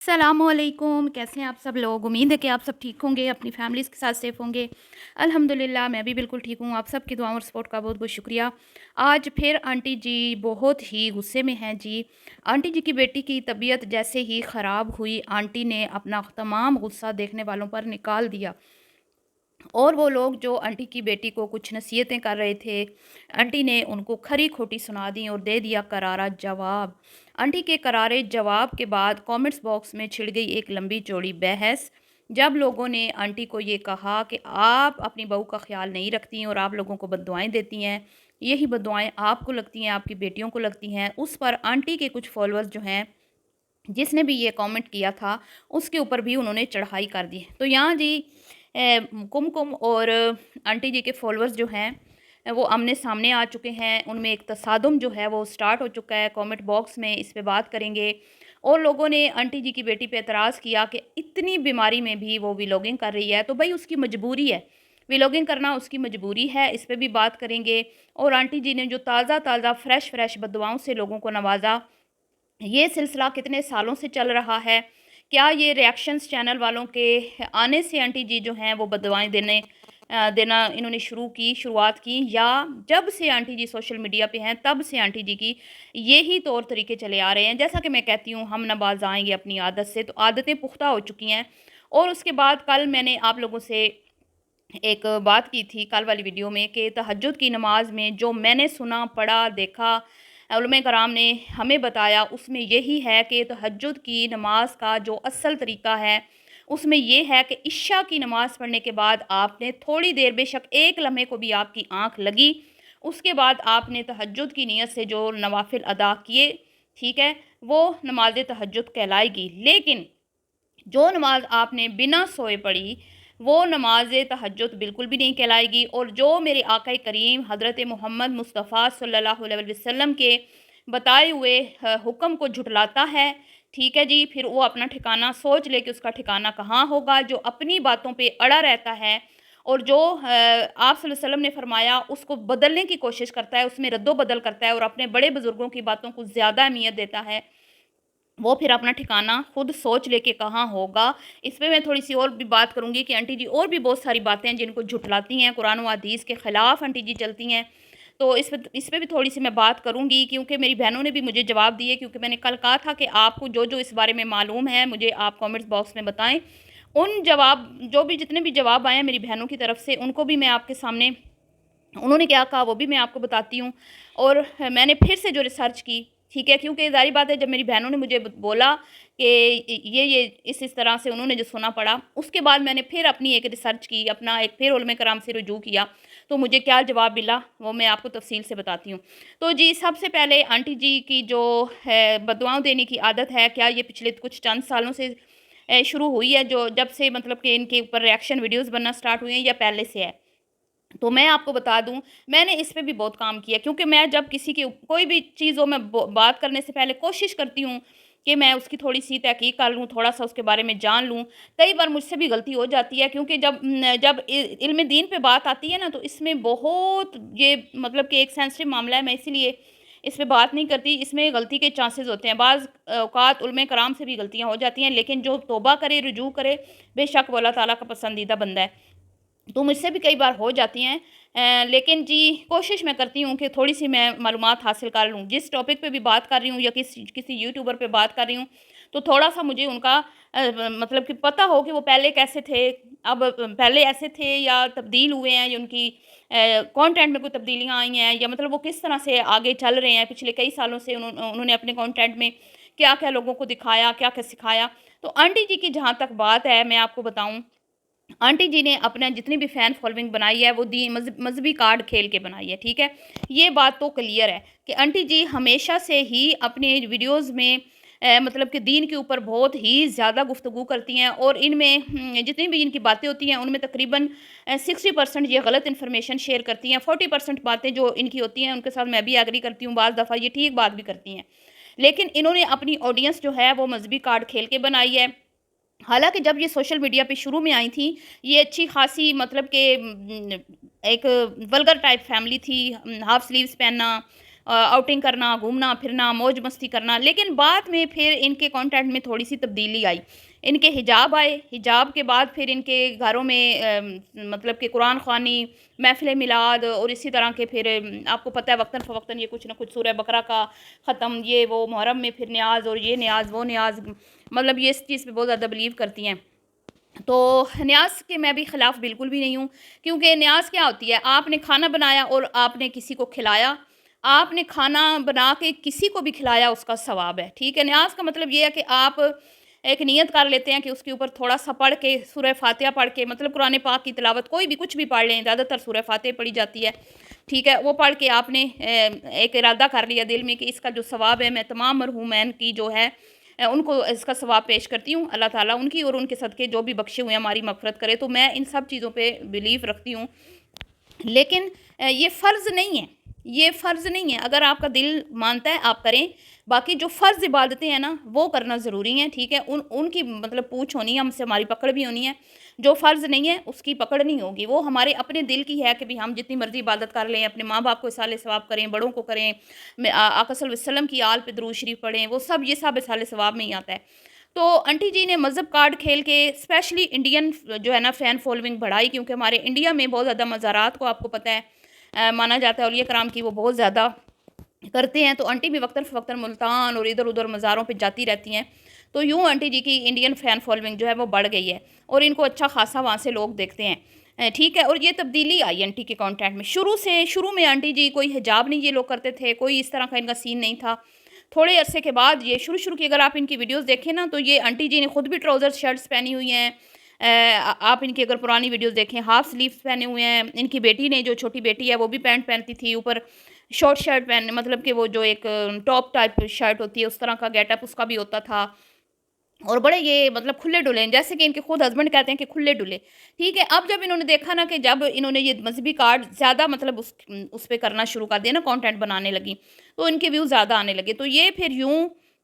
अस्सलामुअलैकुम। कैसे हैं आप सब लोग? उम्मीद है कि आप सब ठीक होंगे, अपनी फैमिलीज़ के साथ सेफ़ होंगे। अल्हम्दुलिल्लाह मैं भी बिल्कुल ठीक हूँ। आप सब की दुआओं और सपोर्ट का बहुत-बहुत शुक्रिया। आज फिर आंटी जी बहुत ही गुस्से में हैं जी। आंटी जी की बेटी की तबीयत जैसे ही ख़राब हुई, आंटी ने अपना तमाम गुस्सा देखने वालों पर निकाल दिया। और वो लोग जो आंटी की बेटी को कुछ नसीहतें कर रहे थे, आंटी ने उनको खरी-खोटी सुना दी और दे दिया करारा जवाब। आंटी के करारे जवाब के बाद कमेंट्स बॉक्स में छिड़ गई एक लंबी-चौड़ी बहस। जब लोगों ने आंटी को ये कहा कि आप अपनी बहू का ख़्याल नहीं रखती हैं और आप लोगों को बद्दुआएँ देती हैं, यही बद्दुआएँ आपको लगती हैं, आपकी बेटियों को लगती हैं। उस पर आंटी के कुछ फ़ॉलोअर्स जो हैं, जिसने भी ये कमेंट किया था, उसके ऊपर भी उन्होंने चढ़ाई कर दी। तो यहाँ जी कुमकुम और आंटी जी के फॉलोअर्स जो हैं वो आमने-सामने आ चुके हैं। उनमें एक तसादुम जो है वो स्टार्ट हो चुका है। कमेंट बॉक्स में इस पे बात करेंगे और लोगों ने आंटी जी की बेटी पे एतराज़ किया कि इतनी बीमारी में भी वो व्लॉगिंग कर रही है, तो भई उसकी मजबूरी है। व्लॉगिंग करना उसकी मजबूरी है, इस पे भी बात करेंगे। और आंटी जी ने जो ताज़ा-ताज़ा, फ्रेश-फ्रेश बददुआओं से लोगों को नवाज़ा, ये सिलसिला कितने सालों से चल रहा है? क्या ये रिएक्शंस चैनल वालों के आने से आंटी जी जो हैं वो बददुआएँ देना इन्होंने शुरुआत की, या जब से आंटी जी सोशल मीडिया पे हैं तब से आंटी जी की यही तौर तरीके चले आ रहे हैं? जैसा कि मैं कहती हूँ, हम ना बाज़ आएँगे अपनी आदत से, तो आदतें पुख्ता हो चुकी हैं। और उसके बाद कल मैंने आप लोगों से एक बात की थी कल वाली वीडियो में कि तहज्जुद की नमाज़ में जो मैंने सुना, पढ़ा, देखा, उलमा कराम ने हमें बताया, उसमें यही है कि तहज्जुद की नमाज़ का जो असल तरीका है, उसमें ये है कि इशा की नमाज़ पढ़ने के बाद आपने थोड़ी देर, बेशक 1 लम्हे को भी आपकी आँख लगी, उसके बाद आपने तहज्जुद की नीयत से जो नवाफ़िल अदा किए, ठीक है? वो नमाज़ तहज्जुद कहलाएगी। लेकिन जो नमाज़ आपने बिना सोए पढ़ी, वो नमाज़ तहज्जुद बिल्कुल भी नहीं कहलाएगी। और जो मेरे आक़ा करीम हज़रत मोहम्मद मुस्तफ़ा सल्लल्लाहु अलैहि वसल्लम के बताए हुए हुक्म को झुठलाता है, ठीक है जी, फिर वो अपना ठिकाना सोच ले कि उसका ठिकाना कहाँ होगा। जो अपनी बातों पे अड़ा रहता है और जो आप सल्लल्लाहु अलैहि वसल्लम ने फरमाया उसको बदलने की कोशिश करता है, उसमें रद्दो-बदल करता है और अपने बड़े बुज़ुर्गों की बातों को ज़्यादा अहमियत देता है, वो फिर अपना ठिकाना खुद सोच ले के कहाँ होगा। इस पे मैं थोड़ी-सी और भी बात करूँगी कि आंटी जी और भी बहुत सारी बातें हैं जिनको झुठलाती हैं, कुरान व हदीस के ख़िलाफ़ आंटी जी चलती हैं। तो इस पे भी थोड़ी-सी मैं बात करूँगी, क्योंकि मेरी बहनों ने भी मुझे जवाब दिए, क्योंकि मैंने कल कहा था कि आपको जो-जो इस बारे में मालूम है, मुझे आप कमेंट्स बॉक्स में बताएँ। उन जवाब जो भी जितने भी जवाब आए हैं मेरी बहनों की तरफ से, उनको भी मैं आपके सामने, उन्होंने क्या कहा वो भी मैं आपको बताती हूँ। और मैंने फिर से जो रिसर्च की, ठीक है, क्योंकि ज़ाहिर बात है जब मेरी बहनों ने मुझे बोला कि ये इस तरह से उन्होंने जो सुना पड़ा, उसके बाद मैंने फिर अपनी एक रिसर्च की, अपना एक फिर उलमा कराम से रुजू किया, तो मुझे क्या जवाब मिला वो मैं आपको तफसील से बताती हूँ। तो जी, सबसे पहले आंटी जी की जो है बददुआओं देने की आदत है, क्या ये पिछले कुछ चंद सालों से शुरू हुई है, जो जब से मतलब कि इनके ऊपर रिएक्शन वीडियोज़ बनना स्टार्ट हुए हैं, या पहले से है? तो मैं आपको बता दूँ, मैंने इस पे भी बहुत काम किया, क्योंकि मैं जब किसी की कोई भी चीज़ों में बात करने से पहले कोशिश करती हूँ कि मैं उसकी थोड़ी-सी तहकीक कर लूँ, थोड़ा-सा उसके बारे में जान लूँ। कई बार मुझसे भी गलती हो जाती है, क्योंकि जब इल्म दीन पे बात आती है ना, तो इसमें बहुत ये मतलब कि एक सेंसिटिव मामला है, मैं इसीलिए इस पे बात नहीं करती। इसमें गलती के चांसेस होते हैं, बाज़ औक़ात उलमा कराम से भी गलतियाँ हो जाती हैं, लेकिन जो तौबा करे, रुजू करे, बेशक वो अल्लाह ताला का पसंदीदा बंदा है। तो मुझसे भी कई बार हो जाती हैं, लेकिन जी कोशिश मैं करती हूँ कि थोड़ी-सी मैं मालूमात हासिल कर लूँ। जिस टॉपिक पे भी बात कर रही हूँ या किसी यूट्यूबर पे बात कर रही हूँ, तो थोड़ा-सा मुझे उनका मतलब कि पता हो कि वो पहले कैसे थे, अब पहले ऐसे थे या तब्दील हुए हैं, या उनकी कंटेंट में कोई तब्दीलियाँ आई हैं, या मतलब वो किस तरह से आगे चल रहे हैं। पिछले कई सालों से उन्होंने अपने कंटेंट में क्या-क्या लोगों को दिखाया, क्या-क्या सिखाया। तो आंटी जी की जहाँ तक बात है, मैं आपको बताऊँ, आंटी जी ने अपना जितनी भी फ़ैन फ़ॉलोइंग बनाई है वो दी मज़हबी कार्ड खेल के बनाई है, ठीक है? ये बात तो क्लियर है कि आंटी जी हमेशा से ही अपने वीडियोज़ में मतलब कि दीन के ऊपर बहुत ही ज़्यादा गुफ्तगू करती हैं, और इनमें जितनी भी इनकी बातें होती हैं उनमें तकरीबन 60% ये गलत इन्फॉर्मेशन शेयर करती हैं। 40% बातें जो इनकी होती हैं उनके साथ मैं भी एग्री करती हूँ, बाज़ दफ़ा ये ठीक बात भी करती हैं। लेकिन इन्होंने अपनी ऑडियंस जो है वो मज़हबी कार्ड खेल के बनाई है। हालाँकि जब ये सोशल मीडिया पे शुरू में आई थी, ये अच्छी-खासी मतलब कि एक वल्गर टाइप फैमिली थी। हाफ स्लीव्स पहनना, आउटिंग करना, घूमना फिरना, मौज मस्ती करना। लेकिन बाद में फिर इनके कंटेंट में थोड़ी सी तब्दीली आई। इनके हिजाब आए, हिजाब के बाद फिर इनके घरों में मतलब कि कुरान ख़्वानी, महफ़िल मिलाद और इसी तरह के फिर आपको पता है वक्तन फ़वक्तन ये कुछ ना कुछ सूरह बकरा का ख़त्म, ये वो मुहर्रम में फिर न्याज़ और ये न्याज़ वो न्याज़, मतलब ये इस चीज़ पे बहुत ज़्यादा बिलीव करती हैं। तो न्याज़ के मैं भी ख़िलाफ़ बिल्कुल भी नहीं हूँ, क्योंकि न्याज़ क्या होती है, आपने खाना बनाया और आपने किसी को खिलाया, आपने खाना बना के किसी को भी खिलाया उसका सवाब है, ठीक है। न्याज़ का मतलब ये है कि आप एक नियत कर लेते हैं कि उसके ऊपर थोड़ा-सा पढ़ के सूरह फ़ातिहा पढ़ के, मतलब कुरान पाक की तिलावत कोई भी कुछ भी पढ़ लें, ज़्यादातर सूरह फ़ातिहा पढ़ी जाती है, ठीक है। वो पढ़ के आपने एक इरादा कर लिया दिल में कि इसका जो सवाब है मैं तमाम मरहूमैन की जो है उनको इसका सवाब पेश करती हूँ, अल्लाह ताला उनकी और उनके सदक़े जो भी बख्शे हुए हैं हमारी मग़फ़िरत करे। तो मैं इन सब चीज़ों पे बिलीव रखती हूँ। लेकिन ये फ़र्ज़ नहीं है, ये फ़र्ज़ नहीं है। अगर आपका दिल मानता है आप करें, बाकी जो फ़र्ज़ इबादतें हैं ना वो करना ज़रूरी है, ठीक है। उनकी मतलब पूछ होनी है, हमसे हमारी पकड़ भी होनी है। जो फ़र्ज़ नहीं है उसकी पकड़ नहीं होगी, वो हमारे अपने दिल की है कि भाई हम जितनी मर्ज़ी इबादत कर लें, अपने माँ बाप को इसाले सवाब करें, बड़ों को करें, आका सल्लल्लाहु अलैहि वसल्लम की आल पे दुरूद शरीफ पढ़ें, वो सब ये सब इसाले सवाब में ही आता है। तो आंटी जी ने मज़हब कार्ड खेल के स्पेशली इंडियन जो है ना फ़ैन फॉलोइंग बढ़ाई, क्योंकि हमारे इंडिया में बहुत ज़्यादा मज़ारात को आपको पता है माना जाता है औलिया कराम की वो बहुत ज़्यादा करते हैं। तो आंटी भी वक्तन फ़वक्तन मुल्तान और इधर-उधर मज़ारों पे जाती रहती हैं। तो यूँ आंटी जी की इंडियन फ़ैन फॉलोइंग जो है वो बढ़ गई है और इनको अच्छा ख़ासा वहाँ से लोग देखते हैं। ठीक है। और ये तब्दीली आई आंटी के कंटेंट में। शुरू में आंटी जी कोई हिजाब नहीं ये लोग करते थे, कोई इस तरह का इनका सीन नहीं था। थोड़े अरसे के बाद ये शुरू की अगर आप इनकी वीडियोज़ देखें ना, तो ये आंटी जी ने खुद भी ट्राउज़र शर्ट्स पहनी हुई हैं। आप इनकी अगर पुरानी वीडियोज़ देखें हाफ़ स्लीव्स पहने हुए हैं। इनकी बेटी ने, जो छोटी बेटी है, वो भी पैंट पहनती थी, ऊपर शॉर्ट शर्ट पहन, मतलब कि वो जो एक टॉप टाइप शर्ट होती है उस तरह का गेटअप उसका भी होता था। और बड़े ये मतलब खुले-डुले हैं, जैसे कि इनके खुद हस्बैंड कहते हैं कि खुले-डुले, ठीक है। अब जब इन्होंने देखा ना कि जब इन्होंने ये मज़हबी कार्ड ज़्यादा मतलब उस पे करना शुरू कर दिया ना, कंटेंट बनाने लगी, तो इनके व्यूज़ ज़्यादा आने लगे। तो ये फिर यूँ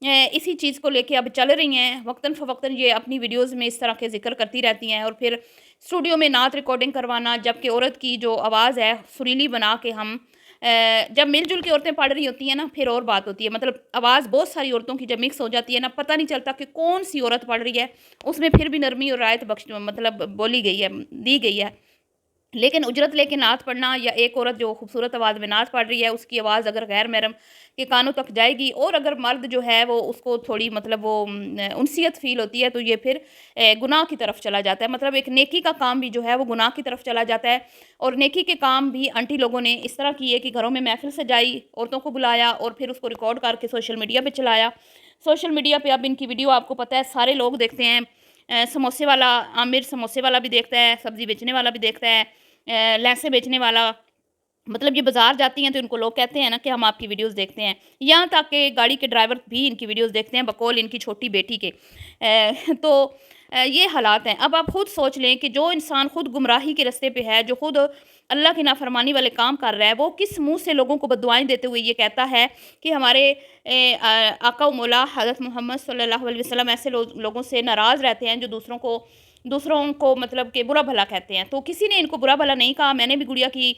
इसी चीज़ को लेके अब चल रही हैं, वक़्तन-फ़वक़्तन ये अपनी वीडियोज़ में इस तरह के ज़िक्र करती रहती हैं और फिर स्टूडियो में नात रिकॉर्डिंग करवाना, जबकि औरत की जो आवाज़ है सुरीली बना के हम जब मिल-जुल के औरतें पढ़ रही होती हैं ना, फिर और बात होती है। मतलब आवाज़ बहुत सारी औरतों की जब मिक्स हो जाती है ना, पता नहीं चलता कि कौन-सी औरत पढ़ रही है। उसमें फिर भी नरमी और रायत बख्श मतलब बोली गई है, दी गई है। लेकिन उजरत लेके नात पढ़ना, या एक औरत जो खूबसूरत आवाज़ में नात पढ़ रही है उसकी आवाज़ अगर गैर महरम के कानों तक जाएगी और अगर मर्द जो है वो उसको थोड़ी मतलब वो उनसियत फ़ील होती है, तो ये फिर गुनाह की तरफ चला जाता है। मतलब एक नेकी का काम भी जो है वो गुनाह की तरफ चला जाता है। और नेकी के काम भी आंटी लोगों ने इस तरह किए कि घरों में महफ़िल सजाई, औरतों को बुलाया और फिर उसको रिकॉर्ड करके सोशल मीडिया पे चलाया। सोशल मीडिया पे अब इनकी वीडियो आपको पता है सारे लोग देखते हैं। समोसे वाला आमिर समोसे वाला भी देखता है, सब्ज़ी बेचने वाला भी देखता है, लैसे बेचने वाला, मतलब ये बाज़ार जाती हैं तो इनको लोग कहते हैं ना कि हम आपकी वीडियोज़ देखते हैं। यहाँ तक कि गाड़ी के ड्राइवर भी इनकी वीडियोज़ देखते हैं बकौल इनकी छोटी बेटी के। तो ये हालात हैं। अब आप खुद सोच लें कि जो इंसान खुद गुमराही के रास्ते पे है, जो खुद अल्लाह की नाफ़रमानी वाले काम कर रहा है, वो किस मुँह से लोगों को बद्दुआएँ देते हुए ये कहता है कि हमारे आका व मौला हज़रत मोहम्मद सल्लल्लाहु अलैहि वसल्लम ऐसे लोगों से नाराज़ रहते हैं जो दूसरों को मतलब कि बुरा भला कहते हैं। तो किसी ने इनको बुरा भला नहीं कहा। मैंने भी गुड़िया की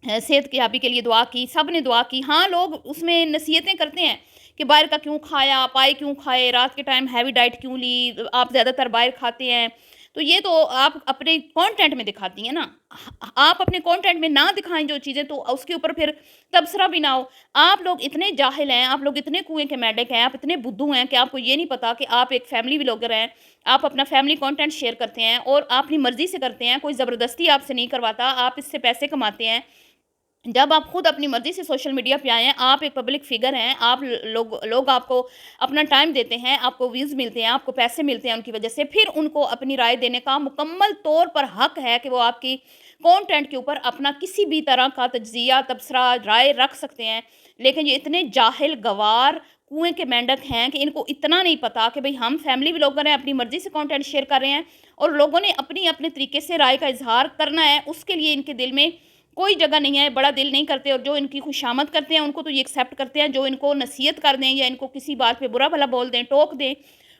सेहत याबी के लिए दुआ की, सब ने दुआ की। हाँ, लोग उसमें नसीहतें करते हैं कि बाहर का क्यों खाया, पाए क्यों खाए, रात के टाइम हैवी डाइट क्यों ली, आप ज़्यादातर बाहर खाते हैं। तो ये तो आप अपने कंटेंट में दिखाती हैं ना। आप अपने कंटेंट में ना दिखाएँ जो चीज़ें, तो उसके ऊपर फिर तबसरा भी ना हो। आप लोग इतने जाहिल हैं, आप लोग इतने कुएँ के मेंढक हैं, आप इतने बुद्धू हैं कि आपको ये नहीं पता कि आप एक फैमिली व्लॉगर हैं। आप अपना फैमिली कंटेंट शेयर करते हैं और आप अपनी मर्ज़ी से करते हैं, कोई ज़बरदस्ती आपसे नहीं करवाता, आप इससे पैसे कमाते हैं। जब आप खुद अपनी मर्ज़ी से सोशल मीडिया पे आए हैं, आप एक पब्लिक फ़िगर हैं, आप लोग आपको अपना टाइम देते हैं, आपको व्यूज़ मिलते हैं, आपको पैसे मिलते हैं उनकी वजह से, फिर उनको अपनी राय देने का मुकम्मल तौर पर हक़ है कि वो आपकी कंटेंट के ऊपर अपना किसी भी तरह का तज्ज़िया, तबसरा, राय रख सकते हैं। लेकिन ये इतने जाहिल, गँवार, कुएँ के मेंढक हैं कि इनको इतना नहीं पता कि भई हम फैमिली व्लॉगर हैं, अपनी मर्ज़ी से कंटेंट शेयर कर रहे हैं और लोगों ने अपने तरीके से राय का इज़हार करना है, उसके लिए इनके दिल में कोई जगह नहीं है, बड़ा दिल नहीं करते। और जो इनकी खुशामद करते हैं उनको तो ये एक्सेप्ट करते हैं, जो इनको नसीहत कर दें या इनको किसी बात पे बुरा भला बोल दें, टोक दें,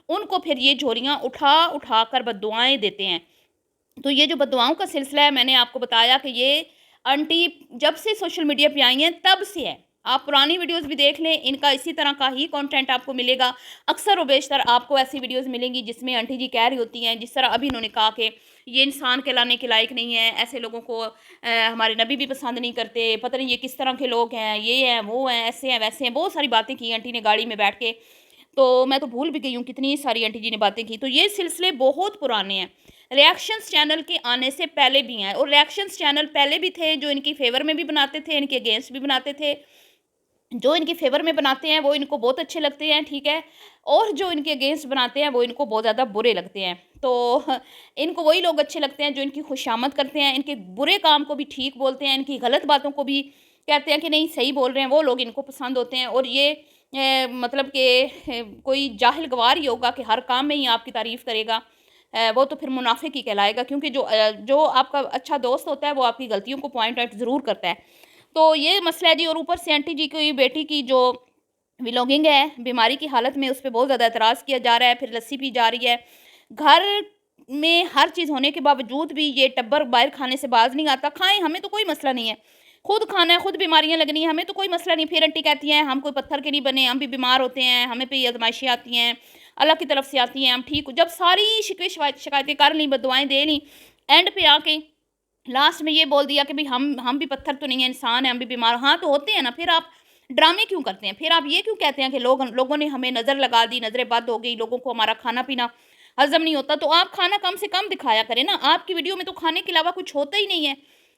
उनको फिर ये झोलियाँ उठा कर बद्दुआएँ देते हैं। तो ये जो बद्दुआओं का सिलसिला है, मैंने आपको बताया कि ये आंटी जब से सोशल मीडिया पे आई हैं तब से है। आप पुरानी वीडियोस भी देख लें, इनका इसी तरह का ही कंटेंट आपको मिलेगा। अक्सर व बेशतर आपको ऐसी वीडियोस मिलेंगी जिसमें आंटी जी कह रही होती हैं, जिस तरह अभी इन्होंने कहा कि ये इंसान कहलाने के लायक नहीं है, ऐसे लोगों को हमारे नबी भी पसंद नहीं करते, पता नहीं ये किस तरह के लोग हैं, ये हैं, वो हैं, ऐसे हैं, वैसे हैं, बहुत सारी बातें की आंटी ने गाड़ी में बैठ के। तो मैं तो भूल भी गई हूँ कितनी सारी आंटी जी ने बातें की। तो ये सिलसिले बहुत पुराने हैं। रिएक्शंस चैनल के आने से पहले भी हैं, और रिएक्शंस चैनल पहले भी थे जो इनकी फ़ेवर में भी बनाते थे, इनके अगेंस्ट भी बनाते थे। जो इनके फ़ेवर में बनाते हैं वो इनको बहुत अच्छे लगते हैं, ठीक है? और जो इनके अगेंस्ट बनाते हैं वो इनको बहुत ज़्यादा बुरे लगते हैं। तो इनको वही लोग अच्छे लगते हैं जो इनकी खुशामद करते हैं, इनके बुरे काम को भी ठीक बोलते हैं, इनकी गलत बातों को भी कहते हैं कि नहीं सही बोल रहे हैं, वो लोग इनको पसंद होते हैं। और ये मतलब कि कोई जाहिल गवार ही होगा कि हर काम में ही आपकी तारीफ़ करेगा। वो तो फिर मुनाफ़िक ही कहलाएगा, क्योंकि जो आपका अच्छा दोस्त होता है वो आपकी गलतियों को पॉइंट आउट ज़रूर करता है। तो ये मसला है जी। और ऊपर से आंटी जी की बेटी की जो व्लॉगिंग है, बीमारी की हालत में उस पे बहुत ज़्यादा एतराज़ किया जा रहा है, फिर लस्सी पी जा रही है। घर में हर चीज़ होने के बावजूद भी ये टब्बर बाहर खाने से बाज़ नहीं आता। खाएँ, हमें तो कोई मसला नहीं है। खुद खाना है, खुद बीमारियाँ लगनी हैं, हमें तो कोई मसला नहीं। फिर आंटी कहती हैं हम कोई पत्थर के नहीं बने, हम भी बीमार होते हैं, हमें पे ये आज़माइशें आती हैं, अल्लाह की तरफ से आती हैं, हम ठीक हो। जब सारी शिकवे शिकायतें कर लीं, बददुआएँ दे लीं, एंड पे आके लास्ट में ये बोल दिया कि भई हम भी पत्थर तो नहीं है, इंसान है, हम भी बीमार। हाँ, तो होते हैं ना। फिर आप ड्रामे क्यों करते हैं? फिर आप ये क्यों कहते हैं कि लोगों ने हमें नज़र लगा दी, नज़रें बद हो गई, लोगों को हमारा खाना-पीना हज़म नहीं होता। तो आप खाना कम से कम दिखाया करें ना। आपकी वीडियो में तो खाने के अलावा कुछ होता ही नहीं है।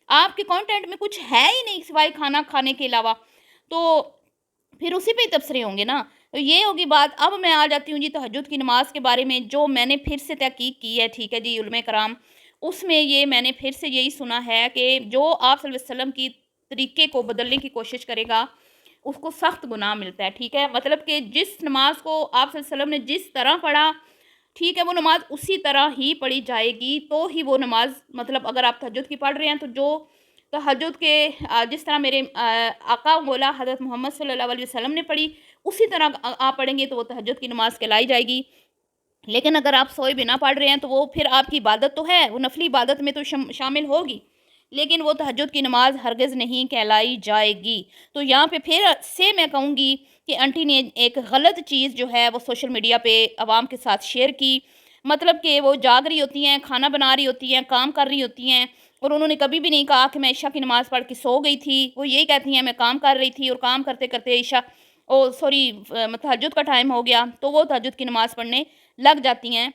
आपके कंटेंट में कुछ है ही नहीं सिवाय खाना खाने के अलावा। तो फिर उसी पे ही तबसरे होंगे ना। तो ये होगी बात। अब मैं आ जाती हूँ जी तहज्जुद की नमाज़ के बारे में, जो मैंने फिर से तहकीक की है, ठीक है जी, उलमाए कराम। उसमें ये मैंने फिर से यही सुना है कि जो आप सल्लल्लाहु अलैहि वसल्लम की तरीके को बदलने की कोशिश करेगा, उसको सख्त गुनाह मिलता है, ठीक है? मतलब कि जिस नमाज़ को आप सल्लल्लाहु अलैहि वसल्लम ने जिस तरह पढ़ा, ठीक है, वो नमाज़ उसी तरह ही पढ़ी जाएगी, तो ही वो नमाज़, मतलब अगर आप तहज्जुद की पढ़ रहे हैं तो जो तहज्जुद के जिस तरह मेरे आका मौला हज़रत मोहम्मद सल्लल्लाहु अलैहि वसल्लम ने पढ़ी, उसी तरह आप पढ़ेंगे तो वो तहज्जुद की नमाज़ कहलाई जाएगी। लेकिन अगर आप सोए बिना पढ़ रहे हैं तो वो फिर आपकी इबादत तो है, वो नफली इबादत में तो शामिल होगी, लेकिन वो तहज्जुद की नमाज़ हरगिज़ नहीं कहलाई जाएगी। तो यहाँ पे फिर से मैं कहूँगी कि आंटी ने एक गलत चीज़ जो है वो सोशल मीडिया पे आवाम के साथ शेयर की। मतलब कि वो जाग रही होती हैं, खाना बना रही होती हैं, काम कर रही होती हैं, और उन्होंने कभी भी नहीं कहा कि मैं इशा की नमाज़ पढ़ के सो गई थी। वो यही कहती हैं मैं काम कर रही थी और काम करते-करते इशा सॉरी तहज्जुद का टाइम हो गया, तो वो तहज्जुद की नमाज़ पढ़ने लग जाती हैं।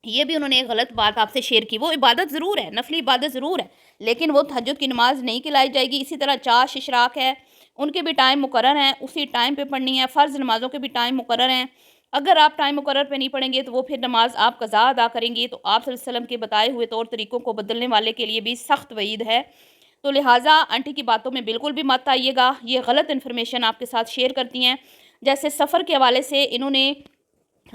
ये भी उन्होंने एक गलत बात आपसे शेयर की। वो इबादत ज़रूर है, नफली इबादत ज़रूर है, लेकिन वो तहज्जुद की नमाज़ नहीं कहलाई जाएगी। इसी तरह चाश, इशराक है, उनके भी टाइम मुकर्रर हैं, उसी टाइम पे पढ़नी है। फ़र्ज़ नमाज़ों के भी टाइम मुकर्रर हैं। अगर आप टाइम मुकर्रर पे नहीं पढ़ेंगे तो वो फिर नमाज़ आप कज़ा अदा करेंगी, तो आप सल्लल्लाहु अलैहि वसल्लम के बताए हुए तौर तरीकों को बदलने वाले के लिए भी सख्त वईद है। तो लिहाजा आंटी की बातों में बिल्कुल भी मत आइएगा। ये गलत इन्फॉर्मेशन आपके साथ शेयर करती हैं। जैसे सफ़र के हवाले से इन्होंने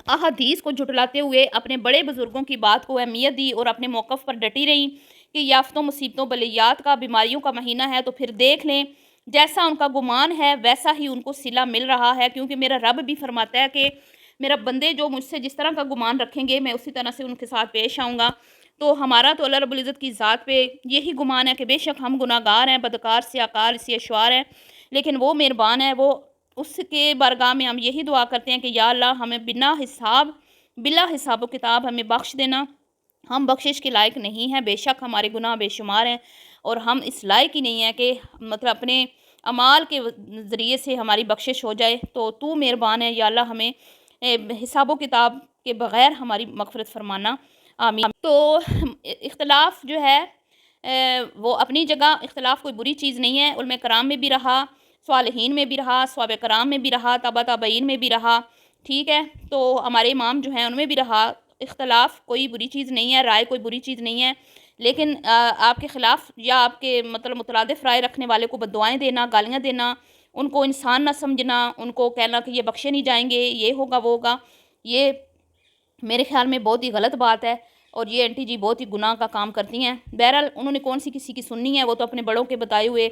अहादीस को झुटलाते हुए अपने बड़े बुजुर्गों की बात को अहमियत दी और अपने मौक़िफ़ पर डटी रहीं कि याफ्तों, मुसीबतों, बलियात का, बीमारियों का महीना है, तो फिर देख लें जैसा उनका गुमान है वैसा ही उनको सिला मिल रहा है। क्योंकि मेरा रब भी फरमाता है कि मेरा बंदे जो मुझसे जिस तरह का गुमान रखेंगे मैं उसी तरह से उनके साथ पेश आऊँगा। तो हमारा तो अल्लाह रब्बुल इज़्ज़त की ज़ात पे यही गुमान है कि बेशक हम गुनाहगार हैं, बदकार, सियाकार, सियाशवार हैं, लेकिन वो मेहरबान है। वो उसके बारगाह में हम यही दुआ करते हैं कि या अल्लाह हमें बिला हिसाब किताब हमें बख्श देना। हम बख्शिश के लायक नहीं हैं, बेशक हमारे गुनाह बेशुमार हैं, और हम इस लायक ही नहीं हैं कि मतलब अपने अमाल के ज़रिए से हमारी बख्शिश हो जाए। तो तू मेहरबान है या अल्लाह, हमें हिसाब किताब के बग़ैर हमारी मग़फ़िरत फ़रमाना, आमीन। तो इख्तिलाफ़ जो है वो अपनी जगह, इख्तिलाफ़ कोई बुरी चीज़ नहीं है। उलमाए कराम में भी रहा, स्वालिहीन में भी रहा, सहाबा कराम में भी रहा, तबा ताबईन में भी रहा, ठीक है? तो हमारे इमाम जो हैं उनमें भी रहा। इख्तिलाफ़ कोई बुरी चीज़ नहीं है, राय कोई बुरी चीज़ नहीं है, लेकिन आपके ख़िलाफ़ या आपके मतलब मुतरादिफ़ राय रखने वाले को बद्दुआएँ देना, गालियाँ देना, उनको इंसान ना समझना, उनको कहना कि ये बख्शे नहीं जाएँगे, ये होगा, वो होगा, ये मेरे ख़्याल में बहुत ही गलत बात है। और ये आंटी जी बहुत ही गुनाह का काम करती हैं। बहरहाल उन्होंने कौन सी किसी की सुननी है, वो तो अपने बड़ों के बताए हुए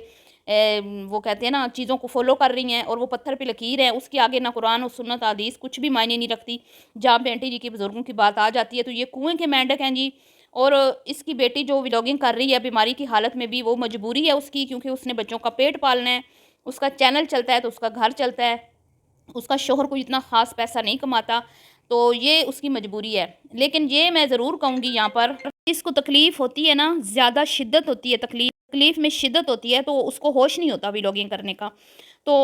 वो कहते हैं ना चीज़ों को फॉलो कर रही हैं, और वो पत्थर पे लकीर है, उसके आगे ना कुरान और सुन्नत हदीस कुछ भी मायने नहीं रखती। जहाँ पे आंटी जी के बुज़ुर्गों की बात आ जाती है तो ये कुएँ के मेंढक हैं जी। और इसकी बेटी जो व्लॉगिंग कर रही है बीमारी की हालत में भी, वो मजबूरी है उसकी, क्योंकि उसने बच्चों का पेट पालना है। اس کا چینل چلتا ہے تو اس کا گھر چلتا ہے، اس کا شوہر کوئی اتنا خاص پیسہ نہیں کماتا، تو یہ اس کی مجبوری ہے۔ لیکن یہ میں ضرور کہوں گی یہاں پر، اس کو تکلیف ہوتی ہے نا، زیادہ شدت ہوتی ہے، تکلیف میں شدت ہوتی ہے، تو اس کو ہوش نہیں ہوتا ویلوگنگ کرنے کا۔ تو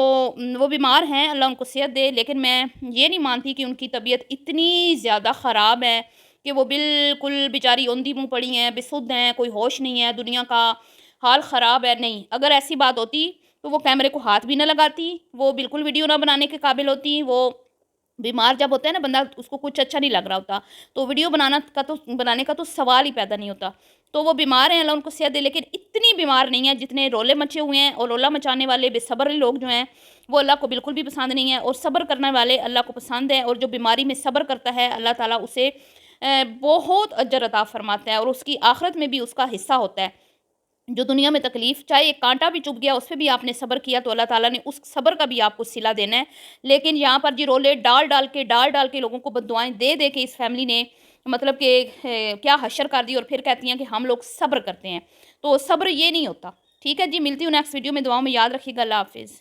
وہ بیمار ہیں، اللہ ان کو صحت دے، لیکن میں یہ نہیں مانتی کہ ان کی طبیعت اتنی زیادہ خراب ہے کہ وہ بالکل بیچاری اوندھی منہ پڑی ہیں، بے سدھ ہیں، کوئی ہوش نہیں ہے، دنیا کا حال خراب ہے۔ نہیں، اگر ایسی بات ہوتی تو وہ کیمرے کو ہاتھ بھی نہ لگاتی، وہ بالکل ویڈیو نہ بنانے کے قابل ہوتی۔ وہ بیمار جب ہوتا ہے نا بندہ، اس کو کچھ اچھا نہیں لگ رہا ہوتا، تو ویڈیو بنانے کا تو سوال ہی پیدا نہیں ہوتا۔ تو وہ بیمار ہیں، اللہ ان کو صحت دے، لیکن اتنی بیمار نہیں ہے جتنے رولے مچے ہوئے ہیں، اور رولا مچانے والے بے صبر لوگ جو ہیں وہ اللہ کو بالکل بھی پسند نہیں ہے، اور صبر کرنے والے اللہ کو پسند ہیں، اور جو بیماری میں صبر کرتا ہے اللہ تعالیٰ اسے بہت اجر عطا فرماتا ہے، اور اس کی آخرت میں بھی اس کا حصہ ہوتا ہے۔ جو دنیا میں تکلیف، چاہے ایک کانٹا بھی چبھ گیا، اس پہ بھی آپ نے صبر کیا تو اللہ تعالیٰ نے اس صبر کا بھی آپ کو صلہ دینا ہے۔ لیکن یہاں پر جی رولے ڈال کے لوگوں کو بددعائیں دے کے اس فیملی نے مطلب کہ کیا حشر کر دی، اور پھر کہتی ہیں کہ ہم لوگ صبر کرتے ہیں، تو صبر یہ نہیں ہوتا۔ ٹھیک ہے جی، ملتی ہوں نیکسٹ ویڈیو میں، دعاؤں میں یاد رکھیے گا، اللہ حافظ۔